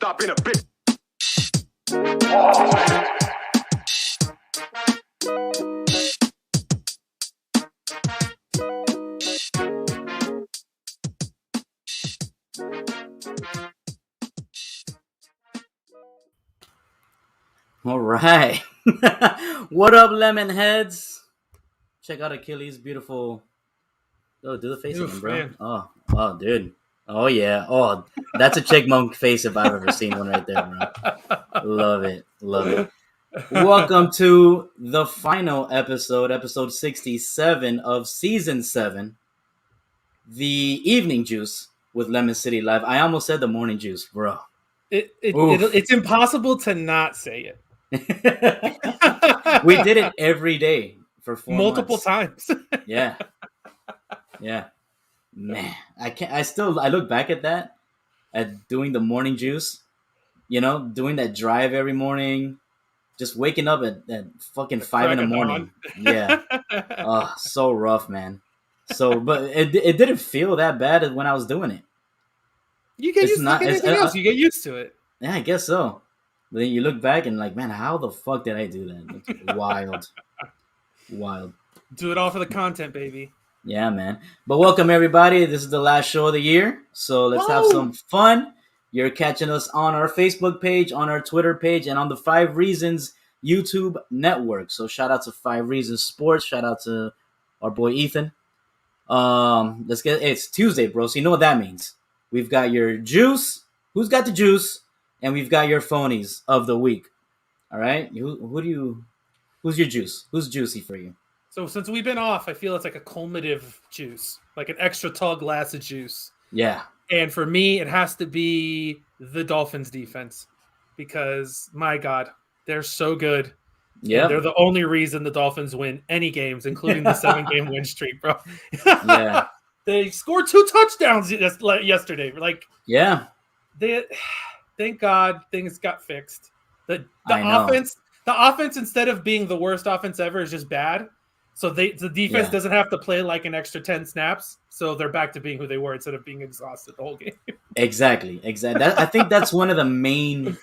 stop being a bitch. All right. What up, lemon heads? Check out Achilles' beautiful. Oh, do the face again, bro. Man. Oh, dude. Oh, yeah. Oh, that's a chickmunk face if I've ever seen one right there, bro. Love it. Love it. Welcome to the final episode 67 of season 7, the evening juice with LemonCityLive. I almost said the morning juice, bro. It's impossible to not say it. We did it every day for 4 multiple months. times. Yeah. Man, I look back at that, at doing the morning juice, doing that drive every morning, just waking up at fucking 5 in the morning. Yeah. Oh, so rough, man. But it didn't feel that bad when I was doing it. You get used to anything else. You get used to it. Yeah, I guess so. But then you look back and like, man, how the fuck did I do that? It's wild. Wild. Do it all for the content, baby. Yeah, man. But welcome, everybody. This is the last show of the year. So let's have some fun. You're catching us on our Facebook page, on our Twitter page, and on the 5 Reasons YouTube network. So shout out to 5 Reasons Sports. Shout out to our boy Ethan. It's Tuesday, bro. So you know what that means. We've got your juice. Who's got the juice? And we've got your phonies of the week. All right? Who's your juice? Who's juicy for you? So since we've been off, I feel it's like a culminative juice, like an extra tall glass of juice. Yeah. And for me, it has to be the Dolphins defense because, my God, they're so good. Yeah, they're the only reason the Dolphins win any games, including the 7-game win streak, bro. Yeah. They scored 2 touchdowns yesterday. Thank God things got fixed. The offense, instead of being the worst offense ever, is just bad. So the defense doesn't have to play like an extra 10 snaps. So they're back to being who they were instead of being exhausted the whole game. Exactly. I think that's one of the main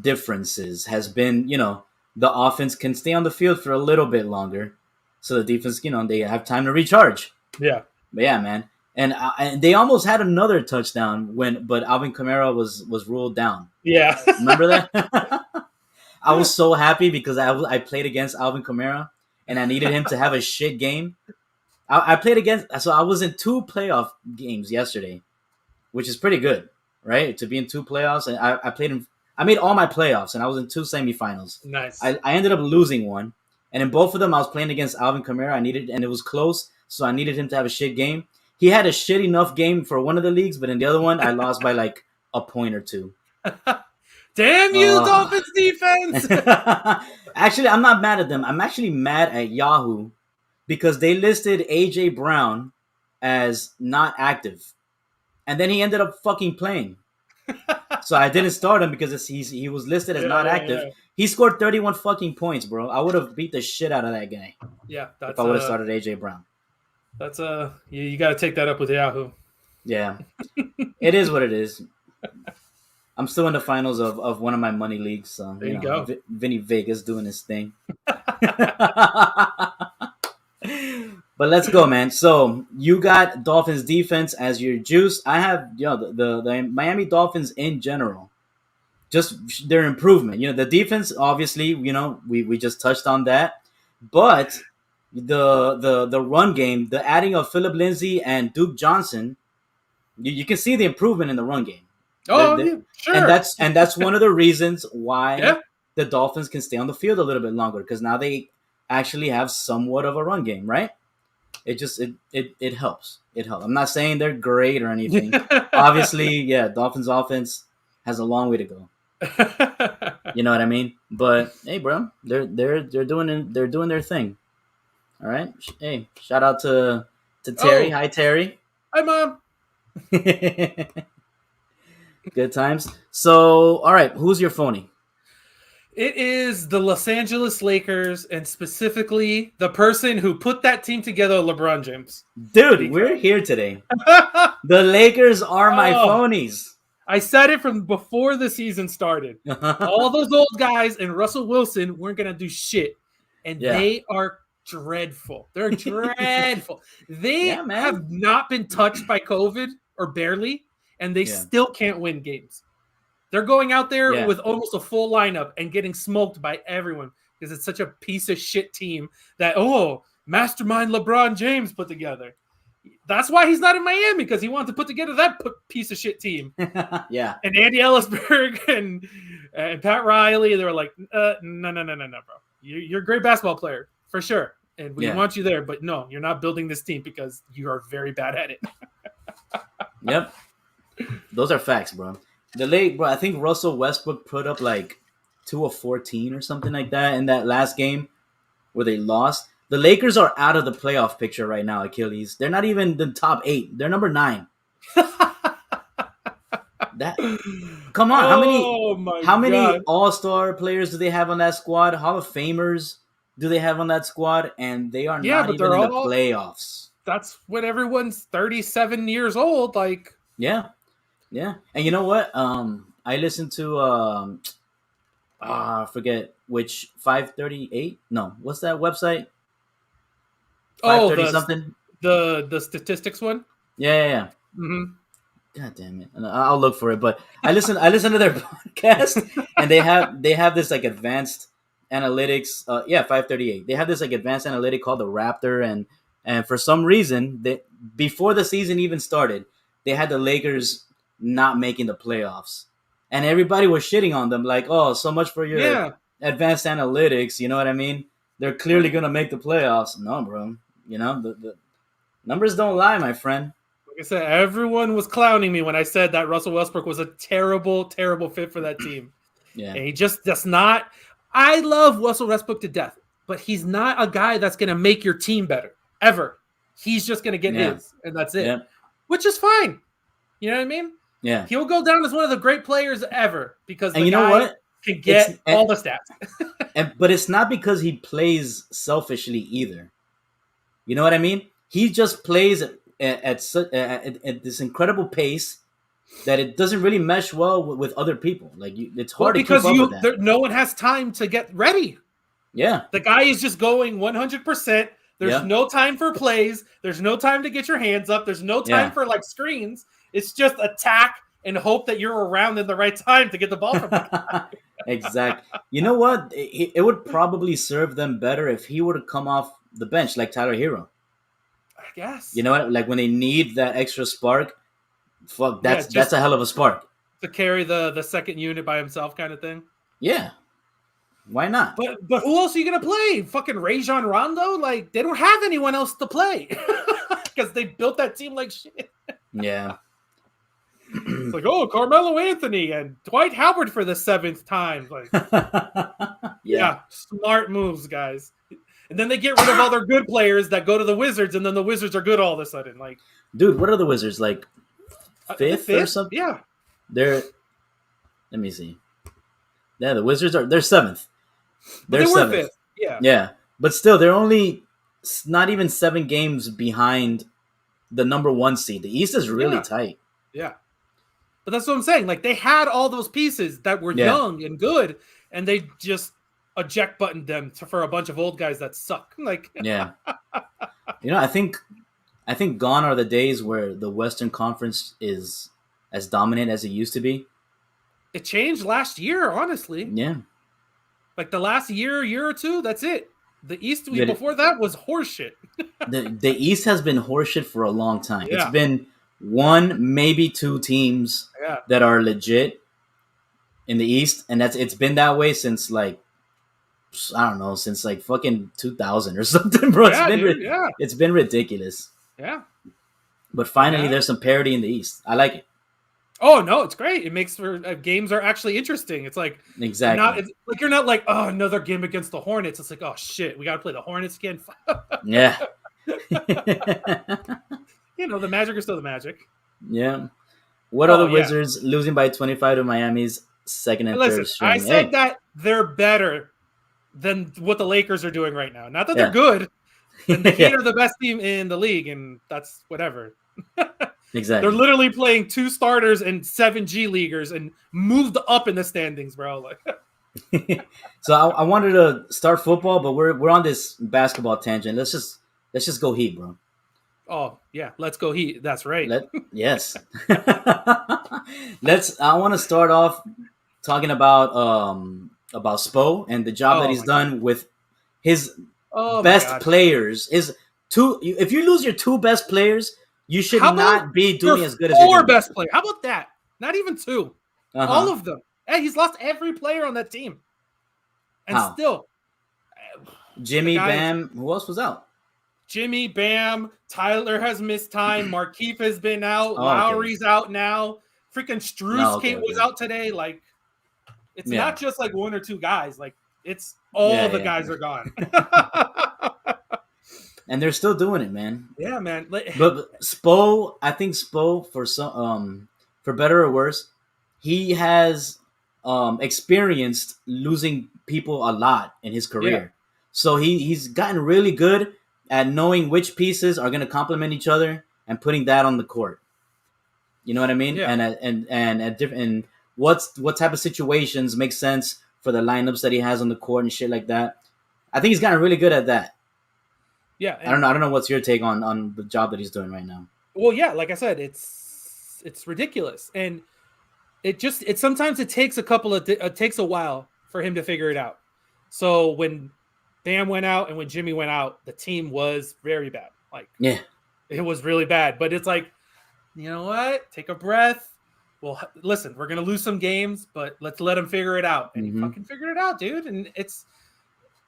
differences has been, the offense can stay on the field for a little bit longer. So the defense, they have time to recharge. Yeah. But yeah, man. And they almost had another touchdown but Alvin Kamara was ruled down. Yeah. Remember that? I was so happy because I played against Alvin Kamara and I needed him to have a shit game. I was in 2 playoff games yesterday, which is pretty good, right? To be in 2 playoffs. And I made all my playoffs and I was in 2 semifinals. Nice. I ended up losing one. And in both of them, I was playing against Alvin Kamara. And it was close. So I needed him to have a shit game. He had a shit enough game for one of the leagues, but in the other one, I lost by like a point or 2. Damn you, Dolphins defense! Actually, I'm not mad at them. I'm actually mad at Yahoo because they listed A.J. Brown as not active. And then he ended up fucking playing. So I didn't start him because he was listed as not active. Yeah. He scored 31 fucking points, bro. I would have beat the shit out of that guy. Yeah, if I would have started A.J. Brown. That's you got to take that up with Yahoo. Yeah, it is what it is. I'm still in the finals of one of my money leagues, so there you go. Vinny Vegas doing his thing. But let's go, man. So you got Dolphins defense as your juice. I have the Miami Dolphins in general, just their improvement. The defense, obviously, we just touched on that, but the run game, the adding of Phillip Lindsay and Duke Johnson, you can see the improvement in the run game. Sure. And that's one of the reasons why the Dolphins can stay on the field a little bit longer because now they actually have somewhat of a run game, right? It helps. It helps. I'm not saying they're great or anything. Obviously, Dolphins offense has a long way to go. You know what I mean? But hey, bro, they're doing their thing. All right. Hey, shout out to Terry. Hi, Terry. Hi, Mom. Good times. So, all right, who's your phony? It is the Los Angeles Lakers, and specifically the person who put that team together, LeBron James. Dude, we're here today. The Lakers are my phonies. I said it from before the season started. All those old guys and Russell Wilson weren't going to do shit. And they are dreadful. They're dreadful. They have not been touched by COVID or barely, and they still can't win games. They're going out there with almost a full lineup and getting smoked by everyone because it's such a piece of shit team that, mastermind LeBron James put together. That's why he's not in Miami, because he wanted to put together that piece of shit team. Yeah. And Andy Ellisberg and Pat Riley, they were like, no, bro. You're a great basketball player, for sure. And we want you there, but no, you're not building this team because you are very bad at it. Yep. Those are facts, bro. Bro, I think Russell Westbrook put up like 2 of 14 or something like that in that last game where they lost. The Lakers are out of the playoff picture right now, Achilles. They're not even the top 8. They're number 9. Come on, how many all-star players do they have on that squad? Hall of Famers do they have on that squad? And they are not even in the playoffs. That's when everyone's 37 years old. Like, yeah. And you know what? I listened to I forget which 538. No, what's that website? 530 something. The statistics one. Yeah. Mm-hmm. God damn it! I'll look for it. But I listen to their podcast, and they have this like advanced analytics. 538. They have this like advanced analytic called the Raptor, and for some reason, before the season even started, they had the Lakers not making the playoffs, and everybody was shitting on them like, "Oh, so much for your advanced analytics." You know what I mean? They're clearly gonna make the playoffs. No, bro. You know the numbers don't lie, my friend. Like I said, everyone was clowning me when I said that Russell Westbrook was a terrible, terrible fit for that team. Yeah, and he just does not. I love Russell Westbrook to death, but he's not a guy that's gonna make your team better ever. He's just gonna get his, and that's it, which is fine. You know what I mean? Yeah, he'll go down as one of the great players ever because the guy can get all the stats. But it's not because he plays selfishly either. You know what I mean? He just plays at this incredible pace that it doesn't really mesh well with other people. Like it's hard to keep up with that. No one has time to get ready. Yeah, the guy is just going 100%. There's no time for plays. There's no time to get your hands up. There's no time for like screens. It's just attack and hope that you're around in the right time to get the ball from the guy. Exactly. You know what? It would probably serve them better if he were to come off the bench like Tyler Hero. I guess. You know what? Like when they need that extra spark, that's a hell of a spark. To carry the second unit by himself kind of thing. Yeah. Why not? But who else are you going to play? Fucking Rajon Rondo? Like, they don't have anyone else to play. Because they built that team like shit. Yeah. It's like, Carmelo Anthony and Dwight Howard for the 7th time. Like, yeah, smart moves, guys. And then they get rid of all their good players that go to the Wizards, and then the Wizards are good all of a sudden. Like, dude, what are the Wizards, like 5th or something? Yeah. Let me see. Yeah, the Wizards they're 7th. They're 7th. 5th. Yeah. Yeah. But still, they're only not even 7 games behind the number 1 seed. The East is really tight. Yeah. But that's what I'm saying. Like, they had all those pieces that were young and good, and they just eject buttoned them for a bunch of old guys that suck. Like, yeah. I think gone are the days where the Western Conference is as dominant as it used to be. It changed last year, honestly. Yeah. Like the last year or two, that's it. The East before that was horseshit. the East has been horseshit for a long time. Yeah. It's been 1, maybe 2 teams that are legit in the East, and it's been that way since like I don't know, since like fucking 2000 or something, bro. It's been ridiculous. Yeah. But finally, there's some parity in the East. I like it. Oh no, it's great. It makes for games are actually interesting. It's like exactly. You're not like another game against the Hornets. It's like shit, we got to play the Hornets again. Yeah. The Magic are still the Magic. Yeah. What are the Wizards losing by 25 to Miami's second and third string? I said that they're better than what the Lakers are doing right now. Not that they're good. And the Heat are the best team in the league, and that's whatever. Exactly. They're literally playing 2 starters and 7 G leaguers and moved up in the standings, bro. Like, so I wanted to start football, but we're on this basketball tangent. Let's just go Heat, bro. Oh yeah, let's go Heat. That's right. Yes. I want to start off talking about Spo and the job that he's done with his best players. If you lose your 2 best players, you should not be doing as good as your 4 best players. How about that? Not even 2. All of them. Hey, he's lost every player on that team. And still. Jimmy, Bam, who else was out? Jimmy, Bam, Tyler has missed time. Markieff has been out. Lowry's out now. Freaking Strus was out today. Like, it's not just like 1 or 2 guys. Like, it's all the guys are gone. And they're still doing it, man. Yeah, man. But Spo, I think Spo, for better or worse, he has experienced losing people a lot in his career. Yeah. So he's gotten really good at knowing which pieces are going to complement each other and putting that on the court. You know what I mean? Yeah. And what type of situations make sense for the lineups that he has on the court and shit like that. I think he's gotten really good at that. Yeah. I don't know what's your take on the job that he's doing right now. Well, yeah, like I said, it's ridiculous. And sometimes it takes it takes a while for him to figure it out. So when Bam went out and when Jimmy went out, the team was very bad. Like, yeah, it was really bad. But it's like, you know what? Take a breath. Well, listen, we're gonna lose some games, but let's let him figure it out. And he fucking figured it out, dude. And it's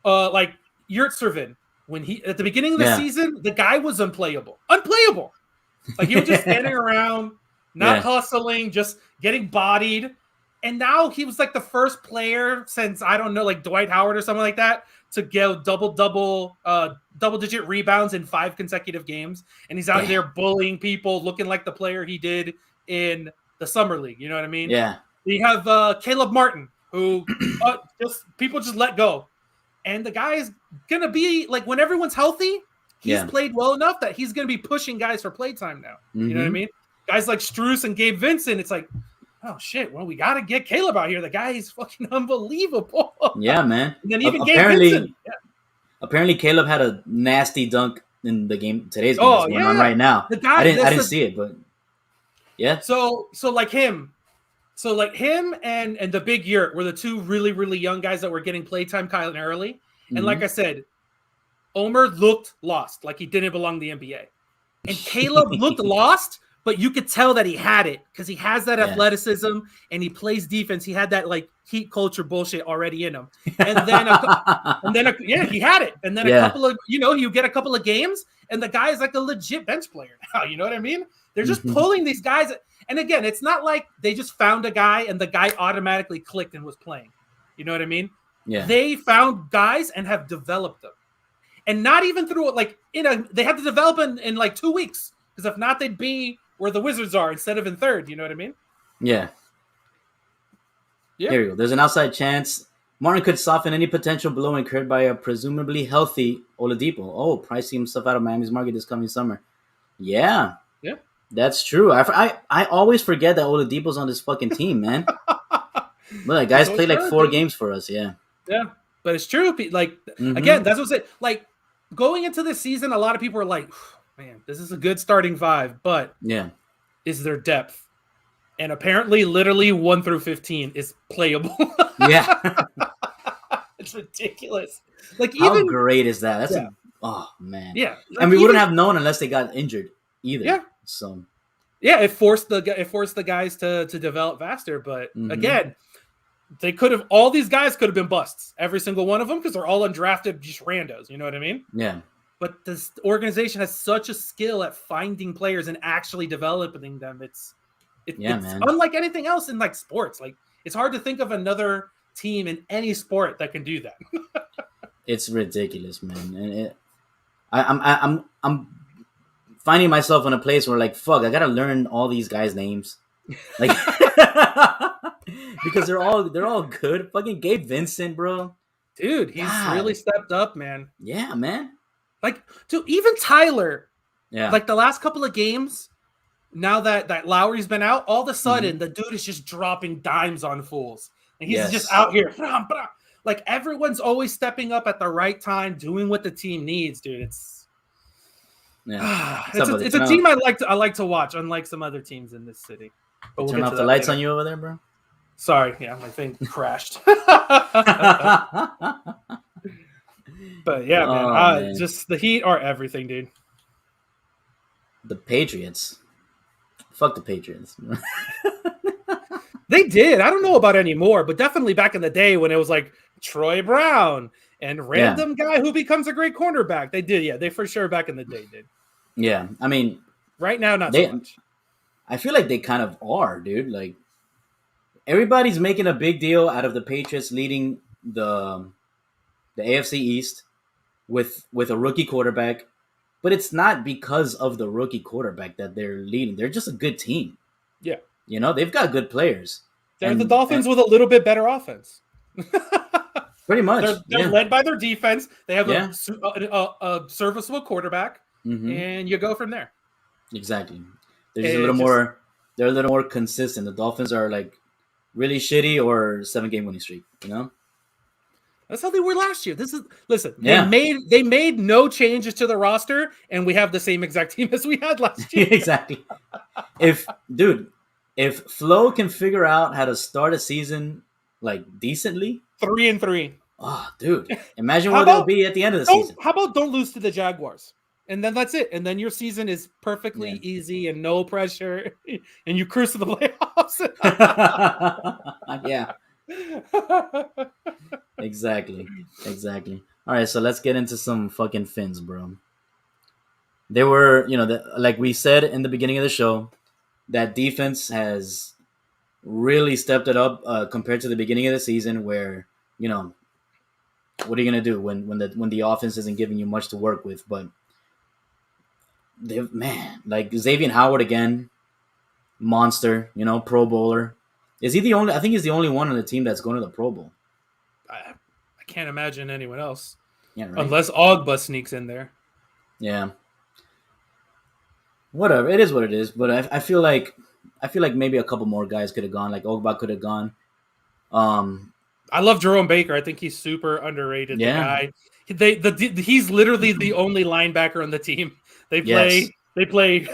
like Yurtseven, when he at the beginning of the season, the guy was unplayable. Like, he was just standing around, not hustling, just getting bodied. And now he was like the first player since, I don't know, like Dwight Howard or something like that, to get double-digit rebounds in 5 consecutive games. And he's out there bullying people, looking like the player he did in the summer league. You know what I mean? Yeah. You have Caleb Martin, who people just let go. And the guy is going to be, like, when everyone's healthy, he's played well enough that he's going to be pushing guys for playtime now. You know what I mean? Guys like Strus and Gabe Vincent, it's like, oh shit, well, we got to get Caleb out here. The guy is fucking unbelievable. Yeah, man. And then even Gabe Vincent. Yeah. Apparently Caleb had a nasty dunk in the game. Today's game is going on right now. The guy, I didn't see it, but yeah. So like him and the big Yurt were the 2 really, really young guys that were getting playtime kind of early. And like I said, Omer looked lost, like he didn't belong to the NBA. And Caleb looked lost, but you could tell that he had it because he has that athleticism and he plays defense. He had that like Heat culture bullshit already in him. And then, he had it. And then a couple of, you get a couple of games and the guy is like a legit bench player now. You know what I mean? They're just pulling these guys. And again, it's not like they just found a guy and the guy automatically clicked and was playing. You know what I mean? Yeah. They found guys and have developed them. And not even through they had to develop in like 2 weeks. Because if not, they'd be where the Wizards are instead of in 3rd. You know what I mean? Yeah. Here we go. There's an outside chance Martin could soften any potential blow incurred by a presumably healthy Oladipo. Oh, pricing himself out of Miami's market this coming summer. Yeah. Yeah. That's true. I always forget that Oladipo's on this fucking team, man. Well, guys played like 4 games for us. Yeah. Yeah. But it's true. Like, again, that's what I'm saying. Like, going into this season, a lot of people are like, man, this is a good starting 5, but is there depth? And apparently, literally 1 through 15 is playable. Yeah. It's ridiculous. Like, how great is that? That's oh man. Yeah. Like, and we wouldn't have known unless they got injured either. Yeah. So yeah, it forced the guys to develop faster. But again, all these guys could have been busts, every single one of them, because they're all undrafted, just randos. You know what I mean? Yeah. But this organization has such a skill at finding players and actually developing them. It's unlike anything else in like sports. Like, it's hard to think of another team in any sport that can do that. It's ridiculous, man. And I'm finding myself in a place where, like, fuck, I gotta learn all these guys' names, like, because they're all good. Fucking Gabe Vincent, bro, dude, he's really stepped up, man. Yeah, man. Like, dude, even Tyler. Yeah. Like the last couple of games, now that Lowry's been out, all of a sudden the dude is just dropping dimes on fools, and he's just out here. Like everyone's always stepping up at the right time, doing what the team needs, dude. It's it's a team I like to watch, unlike some other teams in this city. But we'll turn off the lights on you over there, bro. Sorry, yeah, my thing crashed. But yeah, man, just the Heat are everything, dude. The Patriots. Fuck the Patriots. They did. I don't know about anymore, but definitely back in the day when it was like Troy Brown and random guy who becomes a great cornerback. They did, yeah. They for sure back in the day did. Yeah, I mean, right now not so much. I feel like they kind of are, dude. Like everybody's making a big deal out of the Patriots leading the AFC East with a rookie quarterback, but it's not because of the rookie quarterback that they're leading. They're just a good team. Yeah. You know, they've got good players. They're the Dolphins with a little bit better offense. Pretty much. They're led by their defense. They have a serviceable quarterback, and you go from there. Exactly. They're just they're a little more consistent. The Dolphins are like really shitty or 7-game winning streak, you know? That's how they were last year. They made no changes to the roster, and we have the same exact team as we had last year. Exactly. If Flo can figure out how to start a season like decently, 3-3. Oh, dude! Imagine where they'll be at the end of the season. How about don't lose to the Jaguars, and then that's it, and then your season is perfectly easy and no pressure, and you cruise to the playoffs. Yeah. Exactly. All right, so let's get into some fucking Finns, bro. They were, like we said in the beginning of the show, that defense has really stepped it up compared to the beginning of the season, where what are you gonna do when the offense isn't giving you much to work with? But like Xavier Howard again, monster, Pro Bowler. Is he the only? I think he's the only one on the team that's going to the Pro Bowl. I can't imagine anyone else. Yeah, right. Unless Ogba sneaks in there. Yeah. Whatever. It is what it is. But I feel like maybe a couple more guys could have gone. Like Ogba could have gone. I love Jerome Baker. I think he's super underrated. Yeah. The guy. He's literally the only linebacker on the team. They play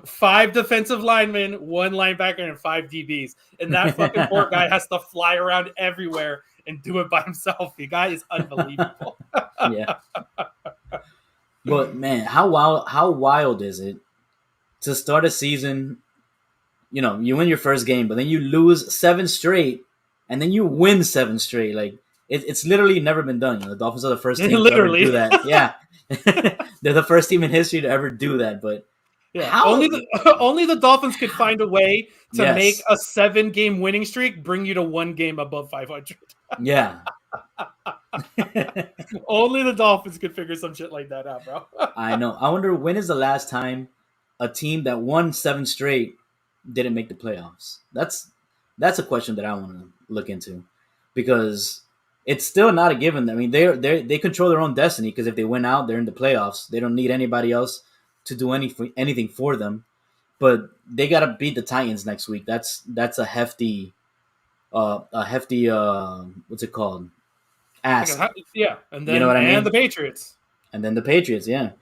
5 defensive linemen, 1 linebacker, and 5 DBs. And that fucking poor guy has to fly around everywhere and do it by himself. The guy is unbelievable. Yeah. But man, how wild is it to start a season? You win your first game, but then you lose 7 straight, and then you win 7 straight. Like it's literally never been done. The Dolphins are the first team to ever do that. Yeah. They're the first team in history to ever do that, but only the Dolphins could find a way to make a 7-game winning streak bring you to 1 game above 500. Yeah. Only the Dolphins could figure some shit like that out, bro. I know. I wonder when is the last time a team that won 7 straight didn't make the playoffs? That's a question that I want to look into, because it's still not a given. I mean, they control their own destiny, because if they win out, they're in the playoffs. They don't need anybody else to do anything for them. But they gotta beat the Titans next week. That's a hefty what's it called? Ask. Yeah, and then the Patriots. And then the Patriots, yeah.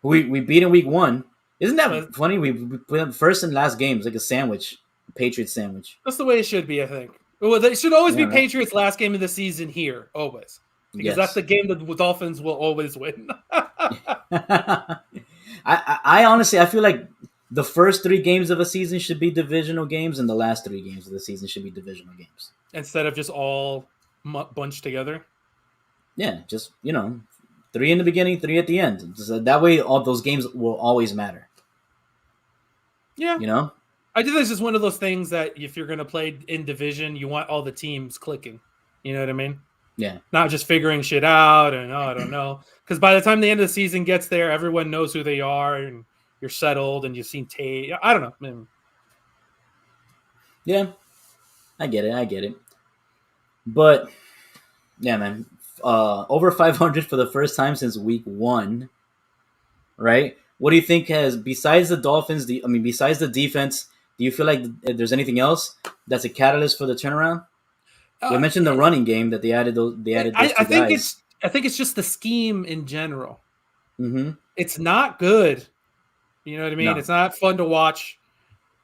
We beat in week 1. Isn't that funny? We put them first and last games like a sandwich, Patriots sandwich. That's the way it should be, I think. Well, it should always be Patriots' last game of the season here, always. Because that's the game that the Dolphins will always win. I honestly, I feel like the first 3 games of a season should be divisional games, and the last 3 games of the season should be divisional games. Instead of just all bunched together? Yeah, just, 3 in the beginning, 3 at the end. So that way, all those games will always matter. Yeah. I think this is one of those things that if you're going to play in division, you want all the teams clicking. You know what I mean? Yeah. Not just figuring shit out and, I don't know. Because by the time the end of the season gets there, everyone knows who they are and you're settled and you've seen tape. I don't know. Man. Yeah. I get it. But, yeah, man. Over 500 for the first time since week 1. Right? what do you think has, besides the Dolphins, besides the defense, do you feel like there's anything else that's a catalyst for the turnaround? We mentioned the running game that they added those two guys. I think it's just the scheme in general. Mm-hmm. It's not good. You know what I mean? No. It's not fun to watch,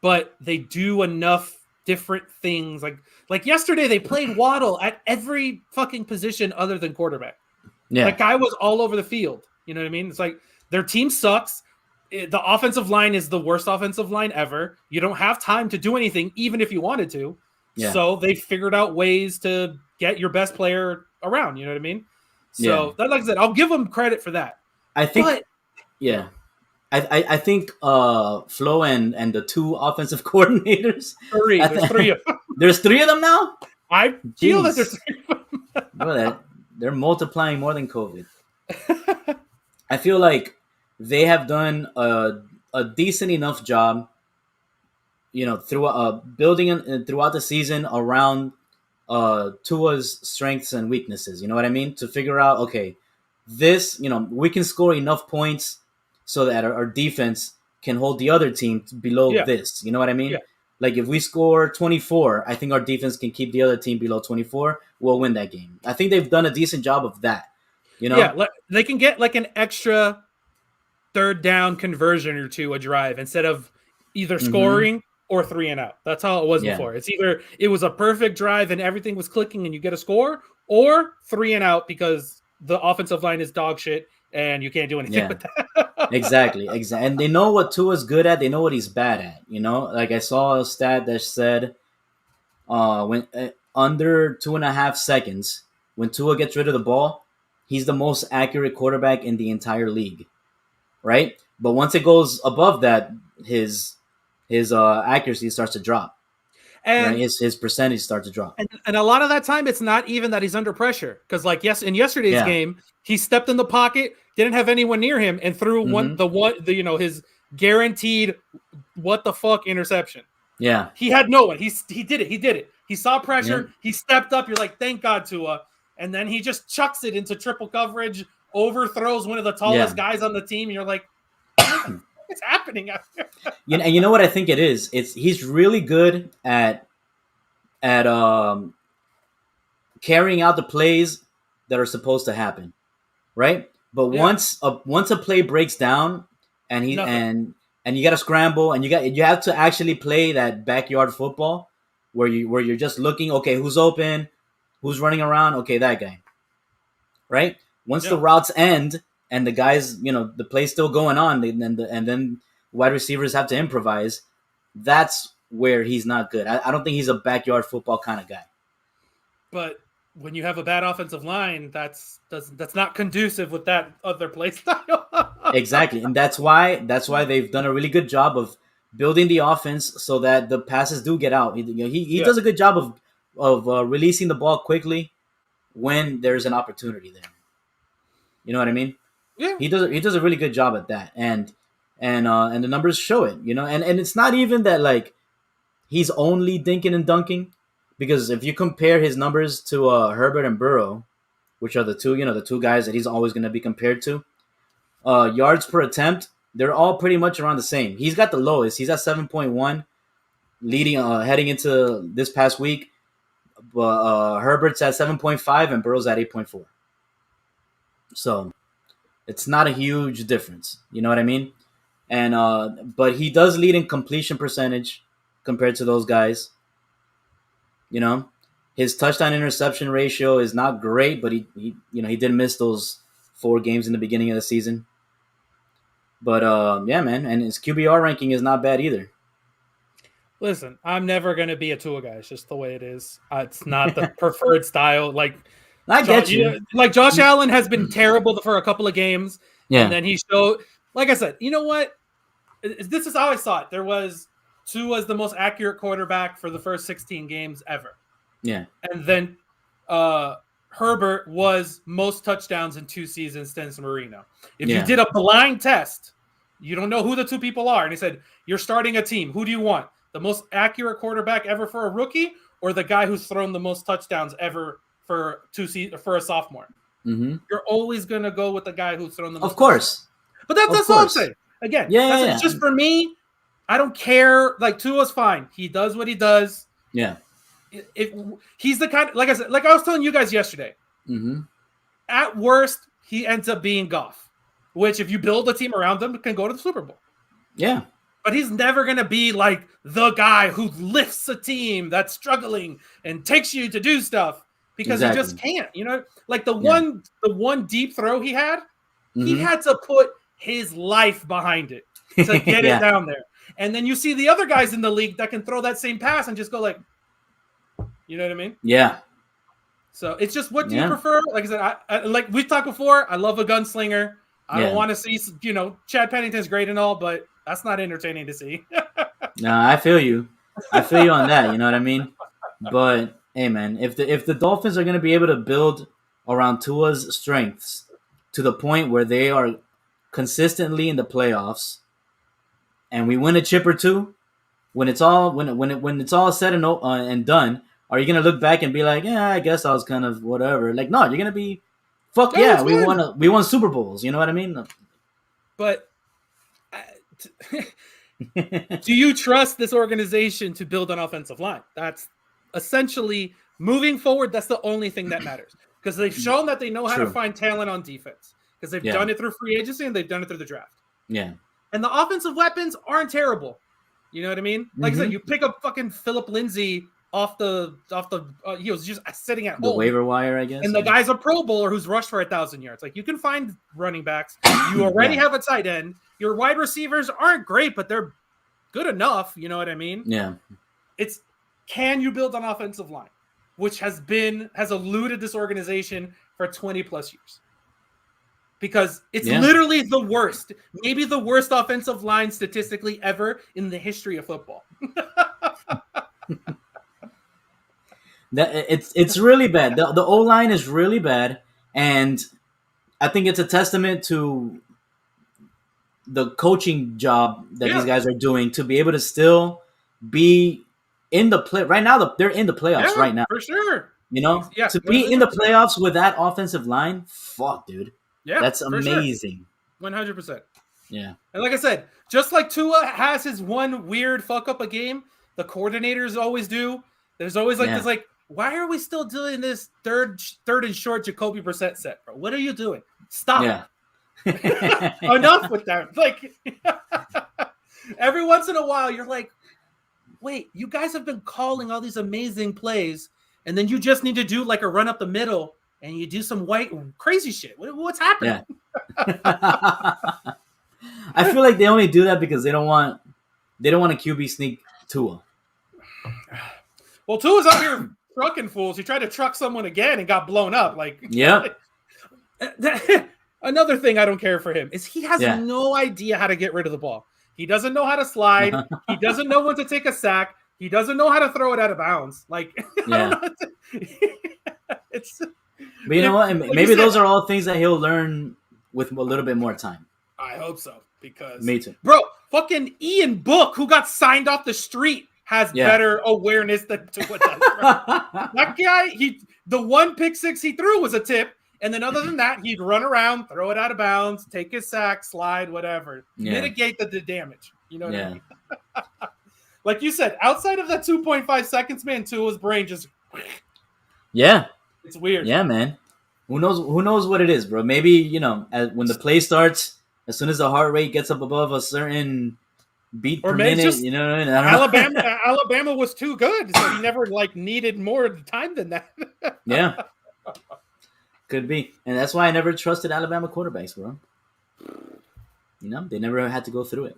but they do enough different things. Like yesterday, they played Waddle at every fucking position other than quarterback. Yeah. That guy was all over the field. You know what I mean? It's like their team sucks. The offensive line is the worst offensive line ever. You don't have time to do anything, even if you wanted to. Yeah. So they figured out ways to get your best player around. You know what I mean? So that, like I said, I'll give them credit for that. I think, I think Flo and the two offensive coordinators. There's three of them. There's three of them now? I feel that there's three of them. Bro, they're multiplying more than COVID. I feel like they have done a decent enough job, through building throughout the season around Tua's strengths and weaknesses. You know what I mean? To figure out, okay, this, we can score enough points so that our defense can hold the other team below this. You know what I mean? Yeah. Like if we score 24, I think our defense can keep the other team below 24. We'll win that game. I think they've done a decent job of that. Yeah, they can get like an extra third down conversion or two a drive instead of either scoring or 3 and out. That's how it was before. It's either it was a perfect drive and everything was clicking and you get a score, or 3 and out because the offensive line is dog shit and you can't do anything with that. Exactly. And they know what Tua's good at. They know what he's bad at. Like I saw a stat that said when under 2.5 seconds, when Tua gets rid of the ball, he's the most accurate quarterback in the entire league, right? But once it goes above that, his accuracy starts to drop, and right? his percentage starts to drop. And a lot of that time, it's not even that he's under pressure, because in yesterday's game, he stepped in the pocket, didn't have anyone near him, and threw his guaranteed what the fuck interception. Yeah, he had no one. He did it. He saw pressure. Yeah. He stepped up. You're like, thank God, Tua. And then he just chucks it into triple coverage, overthrows one of the tallest guys on the team. And you're like, what's happening out there? You know what I think it is? He's really good at carrying out the plays that are supposed to happen, right? But once a play breaks down and you got to scramble and you have to actually play that backyard football where you're just looking, okay, who's open, who's running around, okay, that guy, right? Once the routes end and the guys, the play's still going on, and then wide receivers have to improvise, that's where he's not good. I don't think he's a backyard football kind of guy. But when you have a bad offensive line, that's not conducive with that other play style. Exactly, and that's why they've done a really good job of building the offense so that the passes do get out. He does a good job of releasing the ball quickly when there's an opportunity there. You know what I mean? Yeah. He does a really good job at that, and the numbers show it. And it's not even that like he's only dinking and dunking, because if you compare his numbers to Herbert and Burrow, which are the two guys that he's always going to be compared to, yards per attempt, they're all pretty much around the same. He's got the lowest. He's at 7.1, leading heading into this past week. But Herbert's at 7.5 and Burrow's at 8.4. So it's not a huge difference. You know what I mean? And but he does lead in completion percentage compared to those guys. His touchdown interception ratio is not great, but he did miss those 4 games in the beginning of the season. But man, and his QBR ranking is not bad either. Listen, I'm never going to be a Tua guy. It's just the way it is. It's not the preferred style. Like, I get you. Like Josh Allen has been terrible for a couple of games. Yeah. And then he showed, like I said, you know what? This is how I saw it. Tua's the most accurate quarterback for the first 16 games ever. Yeah. And then Herbert was most touchdowns in 2 seasons since Marino. If you did a blind test, you don't know who the 2 people are. And he said, you're starting a team. Who do you want? The most accurate quarterback ever for a rookie, or the guy who's thrown the most touchdowns ever for a sophomore? Mm-hmm. You're always going to go with the guy who's thrown the most. Of course. But that's all I'm saying. Again, just for me. I don't care. Like Tua's fine. He does what he does. Yeah. If he's the kind, like I said, like I was telling you guys yesterday. Mm-hmm. At worst, he ends up being Goff, which if you build a team around him, can go to the Super Bowl. Yeah. But he's never going to be like the guy who lifts a team that's struggling and takes you to do stuff because he just can't, you know, like the one deep throw he had, he had to put his life behind it to get it down there. And then you see the other guys in the league that can throw that same pass and just go like, you know what I mean? Yeah. So it's just, what do you prefer? Like I said, I like we've talked before, I love a gunslinger. I don't want to see, you know, Chad Pennington's great and all, but that's not entertaining to see. No, I feel you. I feel you on that. You know what I mean? But hey, man, if the Dolphins are going to be able to build around Tua's strengths to the point where they are consistently in the playoffs, and we win a chip or two, when it's all said and done, are you going to look back and be like, yeah, I guess I was kind of whatever? Like, no, you're going to be, fuck yeah, we won Super Bowls. You know what I mean? But do you trust this organization to build an offensive line? That's essentially moving forward. That's the only thing that matters, because they've shown that they know how to find talent on defense, because they've done it through free agency and they've done it through the draft. Yeah. And the offensive weapons aren't terrible. You know what I mean? Like I said, you pick up fucking Philip Lindsay off the he was just sitting at home. The waiver wire, I guess. And the guy's a Pro Bowler who's rushed for 1,000 yards. Like, you can find running backs. You already have a tight end. Your wide receivers aren't great, but they're good enough. You know what I mean? Yeah. It's, can you build an offensive line, which has eluded this organization for 20 plus years? Because it's literally the worst, maybe the worst offensive line statistically ever in the history of football. It's really bad. The O-line is really bad, and I think it's a testament to the coaching job that these guys are doing to be able to still be in the play right now. They're in the playoffs right now, for sure. You know, to be in the playoffs with that offensive line, fuck, dude. Yeah, that's amazing. Sure. 100%. Yeah. And like I said, just like Tua has his one weird fuck up a game, the coordinators always do. There's always like this, like, why are we still doing this third and short Jacoby Brissett set, bro? What are you doing? Stop. Yeah. Enough with that. Like, every once in a while, you're like, wait, you guys have been calling all these amazing plays, and then you just need to do like a run up the middle, and you do some white crazy shit. What's happening? Yeah. I feel like they only do that because they don't want a QB sneak Tua. Well, Tua's out here trucking fools. He tried to truck someone again and got blown up. Like, yeah. Another thing I don't care for him is he has no idea how to get rid of the ball. He doesn't know how to slide. He doesn't know when to take a sack. He doesn't know how to throw it out of bounds. Like, it's. But you know what? Maybe those are all things that he'll learn with a little bit more time. I hope so, because me too, bro. Fucking Ian Book, who got signed off the street, has better awareness than Tua does. That guy, the one pick six he threw was a tip, and then other than that, he'd run around, throw it out of bounds, take his sack, slide, whatever, mitigate the damage. You know what I mean? Like you said, outside of that 2.5 seconds, man, Tua's brain just it's weird. Yeah, man. Who knows what it is, bro? Maybe, you know, when the play starts, as soon as the heart rate gets up above a certain beat per minute, you know what I mean? Alabama was too good, so he never needed more time than that. Yeah. Could be. And that's why I never trusted Alabama quarterbacks, bro. You know, they never had to go through it.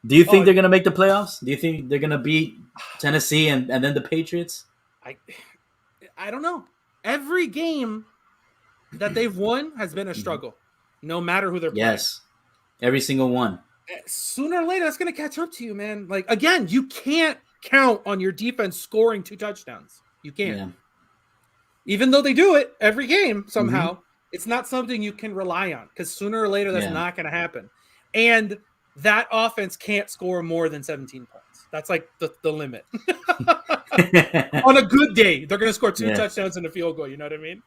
Do you think they're going to make the playoffs? Do you think they're going to beat Tennessee and then the Patriots? I don't know. Every game that they've won has been a struggle, no matter who they're playing. Yes, every single one. Sooner or later, that's going to catch up to you, man. Like, again, you can't count on your defense scoring 2 touchdowns. You can't. Yeah. Even though they do it every game somehow, it's not something you can rely on, because sooner or later that's not going to happen. And that offense can't score more than 17 points. That's like the limit. On a good day, they're going to score 2 touchdowns and a field goal. You know what I mean?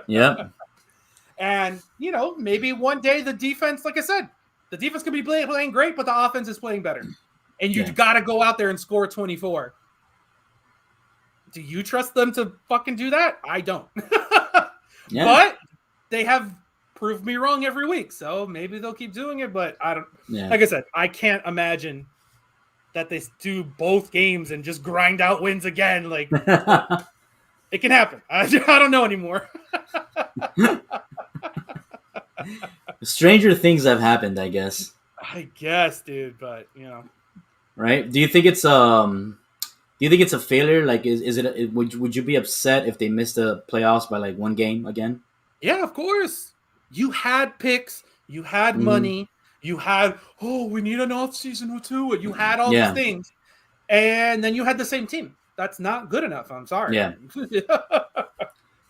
Yeah. And, maybe one day the defense, like I said, the defense could be playing great, but the offense is playing better. And you got to go out there and score 24. Do you trust them to fucking do that? I don't. But they have proved me wrong every week, so maybe they'll keep doing it, but I don't. Like I said, I can't imagine that they do both games and just grind out wins again. Like, it can happen. I don't know anymore. Stranger things have happened, I guess. I guess, dude, but right? Do you think it's a failure? Like, is it? Would you be upset if they missed the playoffs by like one game again? Yeah, of course. You had picks, you had money, you had we need an off season or two, and you had all these things, and then you had the same team. That's not good enough. I'm sorry. Yeah,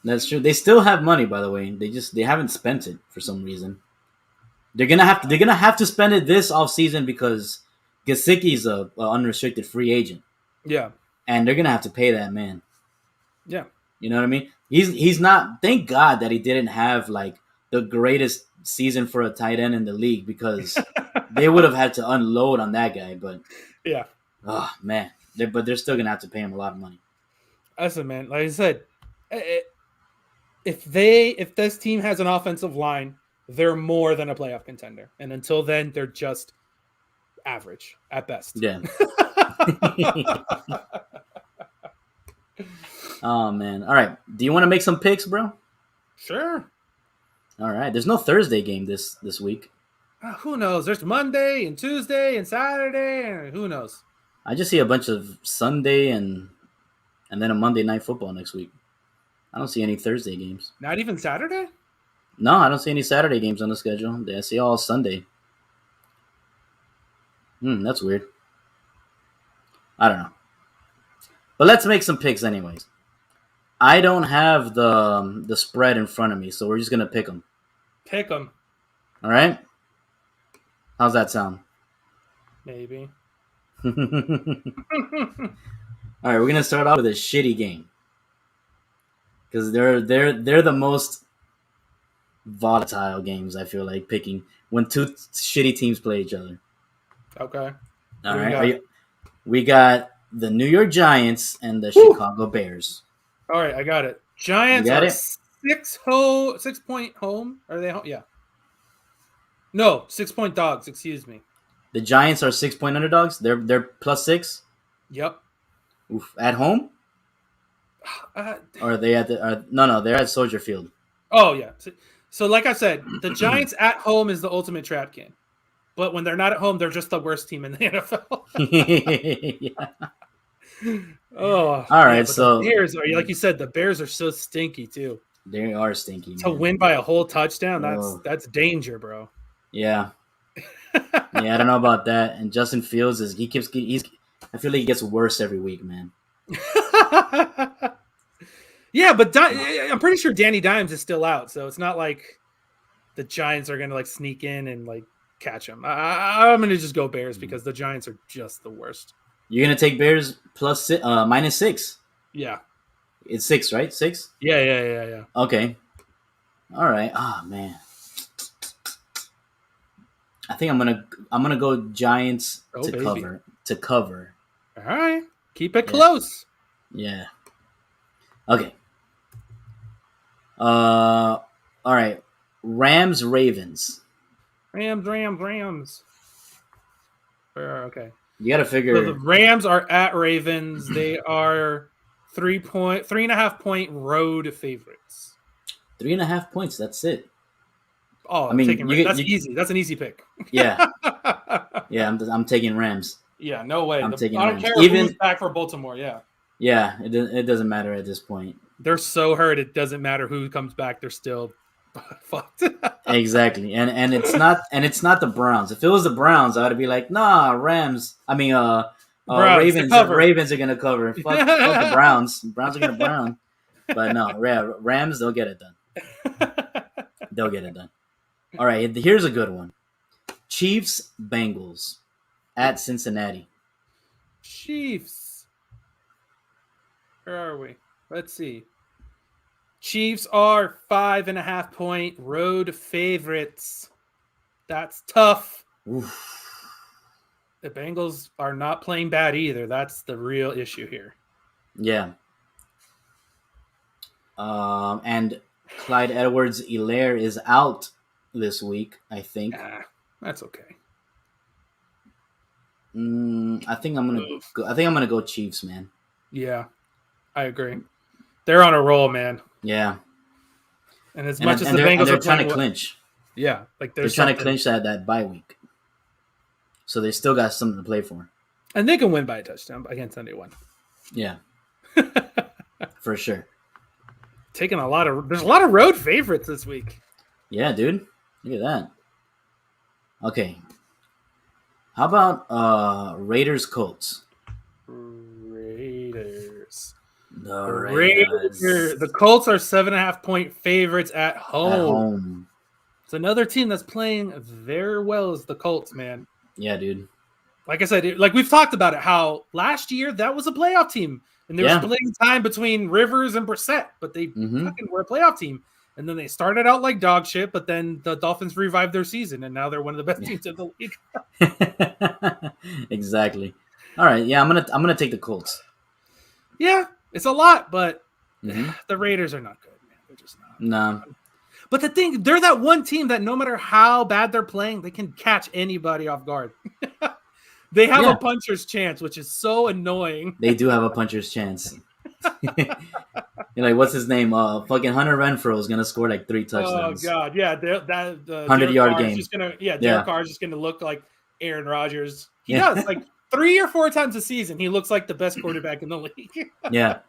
that's true. They still have money, by the way. They haven't spent it for some reason. They're gonna have to spend it this off season because Gesicki's a unrestricted free agent. Yeah, and they're gonna have to pay that man. Yeah, you know what I mean. He's not. Thank God that he didn't have like the greatest season for a tight end in the league because they would have had to unload on that guy. But oh man, but they're still gonna have to pay him a lot of money. Listen, man. Like I said, if this team has an offensive line, they're more than a playoff contender, and until then, they're just average at best. Yeah. Oh man! All right. Do you want to make some picks, bro? Sure. All right. There's no Thursday game this week. Who knows? There's Monday and Tuesday and Saturday, and who knows? I just see a bunch of Sunday and then a Monday night football next week. I don't see any Thursday games. Not even Saturday? No, I don't see any Saturday games on the schedule. I see all Sunday. That's weird. I don't know. But let's make some picks anyways. I don't have the spread in front of me, so we're just going to pick them. Pick them. All right? How's that sound? Maybe. All right, we're going to start off with a shitty game. Because they're the most volatile games, I feel like, picking when two shitty teams play each other. Okay. All right. We got the New York Giants and the Chicago Bears. All right, I got it. Giants are 6-point home. Are they home? Yeah. No, 6-point dogs. Excuse me. The Giants are 6-point underdogs. They're +6. Yep. Oof. At home? Or are they at the? No, they're at Soldier Field. Oh yeah. So like I said, the Giants at home is the ultimate trap game. But when they're not at home, they're just the worst team in the NFL. Yeah. Oh, all right. So the Bears are, like you said, the Bears are so stinky too. They are stinky. To win by a whole touchdown, that's danger, bro. Yeah. Yeah, I don't know about that. And Justin Fields I feel like he gets worse every week, man. Yeah, but I'm pretty sure Danny Dimes is still out, so it's not like the Giants are gonna like sneak in and like catch him. I'm gonna just go Bears because the Giants are just the worst. You're gonna take Bears -6. Yeah, it's 6, right? 6. Yeah. Okay. All right. Oh man. I think I'm gonna go Giants to cover. All right, keep it close. Yeah. Okay. All right. Rams Ravens. Rams. Okay. You got to figure. So the Rams are at Ravens. They are 3.5 point road favorites. 3.5 points. That's it. Oh, I mean, that's easy. That's an easy pick. Yeah. Yeah, I'm taking Rams. Yeah, no way. I don't care who's back for Baltimore. Yeah. Yeah, it doesn't matter at this point. They're so hurt. It doesn't matter who comes back. They're still fucked. Exactly, and it's not the Browns. If it was the Browns, I would be like, nah, Rams. I mean, Ravens. Ravens are gonna cover. Fuck the Browns. Browns are gonna Brown. But no, Rams. They'll get it done. All right, here's a good one. Chiefs Bengals at Cincinnati. Chiefs. Where are we? Let's see. Chiefs are 5.5-point road favorites. That's tough. Oof. The Bengals are not playing bad either. That's the real issue here. Yeah. And Clyde Edwards-Helaire is out this week, I think. That's okay. I think I'm gonna go Chiefs, man. Yeah, I agree. They're on a roll, man. Yeah. And as much as the Bengals are trying to clinch. Yeah, like they're trying to clinch that bye week. So they still got something to play for. And they can win by a touchdown against anyone. Yeah. For sure. There's a lot of road favorites this week. Yeah, dude. Look at that. Okay. How about Raiders Colts? Raiders. The Colts are 7.5-point favorites at home. It's another team that's playing very well as the Colts, man. Yeah, dude. Like I said, like we've talked about it, how last year that was a playoff team. And there was playing time between Rivers and Brissett, but they fucking were a playoff team. And then they started out like dog shit, but then the Dolphins revived their season, and now they're one of the best teams in the league. Exactly. All right, yeah, I'm gonna take the Colts. Yeah, it's a lot, but the Raiders are not good, man. They're just not. No. But the thing, they're that one team that no matter how bad they're playing, they can catch anybody off guard. They have a puncher's chance, which is so annoying. They do have a puncher's chance. You're like, what's his name? Fucking Hunter Renfrow is gonna score like 3 touchdowns. Oh god, yeah, the 100-yard game. Derek Carr is just gonna look like Aaron Rodgers. He does like 3 or 4 times a season. He looks like the best quarterback in the league. Yeah.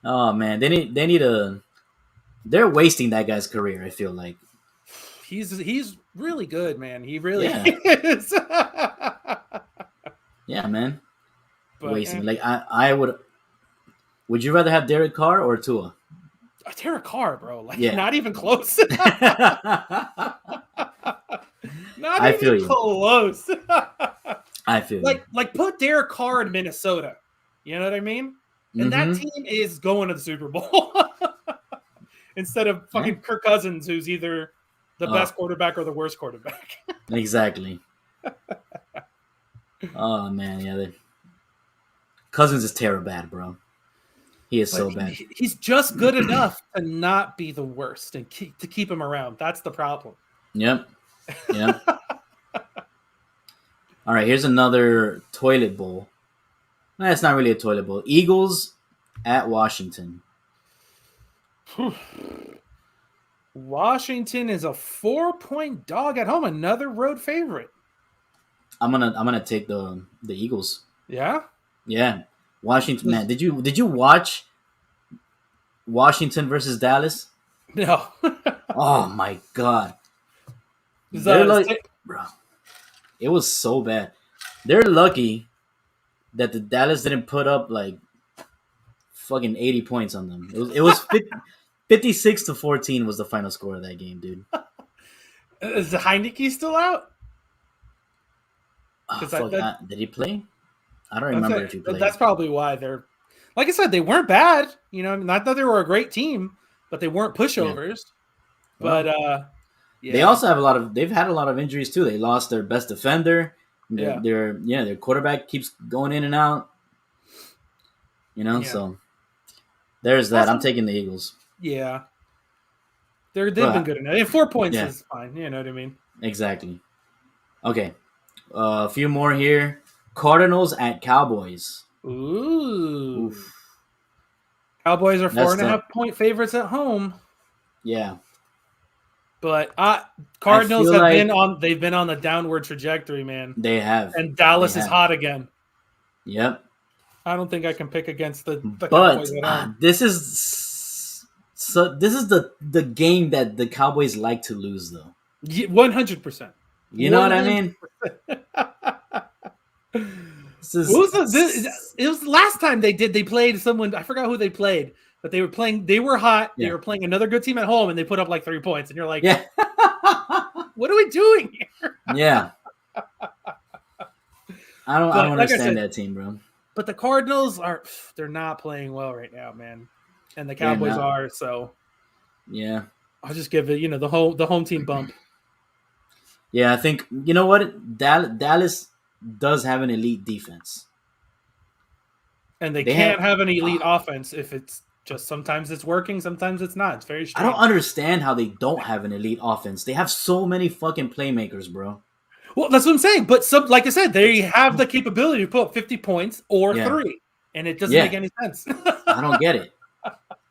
Oh man, they need a. They're wasting that guy's career. I feel like he's really good, man. He really is. Yeah, man. But, wasting. Like I would. Would you rather have Derek Carr or Tua? Derek Carr, bro. Like not even close. Not even close. I feel like put Derek Carr in Minnesota. You know what I mean? And that team is going to the Super Bowl instead of fucking Kirk Cousins, who's either the best quarterback or the worst quarterback. Exactly. Oh man, yeah. Cousins is terrible bad, bro. He is so bad. He's just good enough to not be the worst and to keep him around. That's the problem. Yep. All right, here's another toilet bowl. It's not really a toilet bowl. Eagles at Washington. Washington is a 4-point dog at home. Another road favorite. I'm gonna take the Eagles. Yeah. Yeah. Washington, man. Did you watch Washington versus Dallas? No. Oh my god. Bro, it was so bad. They're lucky that the Dallas didn't put up like fucking 80 points on them. It was 56-14 was the final score of that game, dude. Is the Heineke still out? Did he play? I don't remember if he played. That's probably why they're. Like I said, they weren't bad. You know, not that they were a great team, but they weren't pushovers. Yeah. But they also have they've had a lot of injuries too. They lost their best defender. Their quarterback keeps going in and out. You know, so there's that. I'm taking the Eagles. Yeah. They've been good enough. And 4 points is fine. You know what I mean? Exactly. Okay. A few more here. Cardinals at Cowboys. Ooh. Oof. Cowboys are 4.5-point favorites at home. Yeah. But Cardinals they've been on the downward trajectory, man. They have. And Dallas is hot again. Yep. I don't think I can pick against the Cowboys at home. This is the game that the Cowboys like to lose, though. 100%. You know what I mean? It was the last time they played someone. I forgot who they played, but they were playing. They were hot. Yeah. They were playing another good team at home, and they put up like 3 points. And you're like, what are we doing here? Yeah. I don't understand that team, bro. But the Cardinals they're not playing well right now, man. And the Cowboys are, so yeah. I'll just give it, the home team bump. Yeah, I think you know what? Dallas does have an elite defense. And they can't have an elite offense if it's just sometimes it's working, sometimes it's not. It's very strange. I don't understand how they don't have an elite offense. They have so many fucking playmakers, bro. Well, that's what I'm saying. But like I said, they have the capability to put up 50 points or 3. And it doesn't make any sense. I don't get it.